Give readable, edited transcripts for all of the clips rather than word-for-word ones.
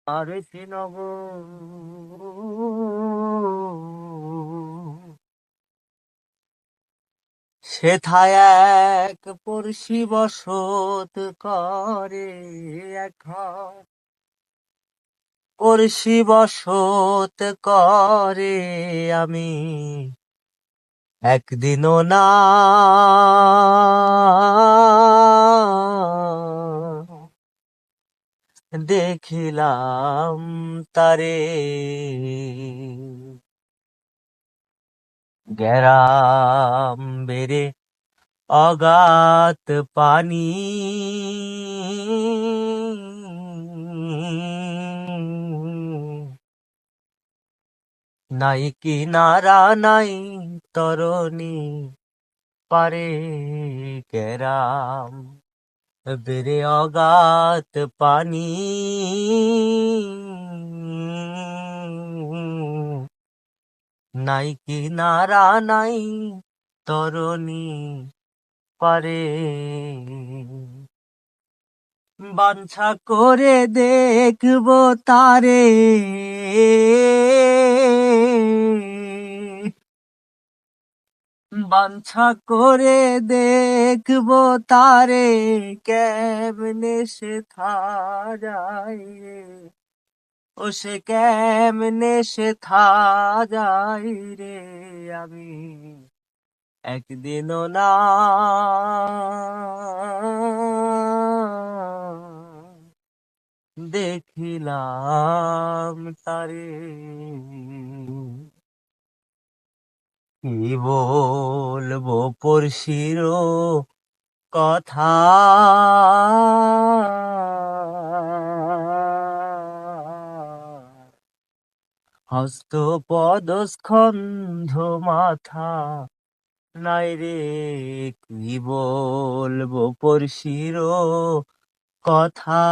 আর শ্রীনগর সেথায় এক পড়শি বসত করে এখন পড়শি বসত করে আমি একদিনও না দেখিলাম তারে গেরাম বেড়ে অগাধ পানি নাই কিনারা নাই তরণী পারে গেরাম বেড়ে অগাধ পানি নাই কিনারা নাই তরণী পারে বাঞ্ছা করে দেখবো তারে বাঞ্ছা করে দেখবো তারে কেমনে সে যায় রে ও সে কেমনে সে যায় রে আমি একদিনও না দেখিলাম তারে কি বলবো পড়শির কথা হস্ত পদ স্কন্ধ মাথা নাই রে কি বলবো পড়শির কথা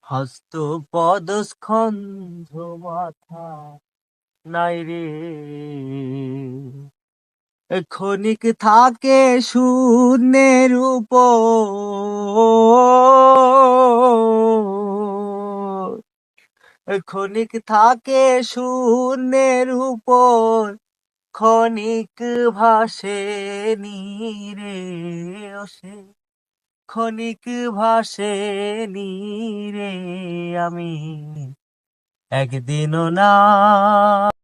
হস্ত পদ স্কন্ধ মাথা নাই রে ক্ষণিক থাকে শূন্যের উপর ক্ষণিক থাকে শূন্যের উপর ক্ষণিক ভাসে নীরে সে ক্ষণিক ভাসে নীরে আমি একদিনও না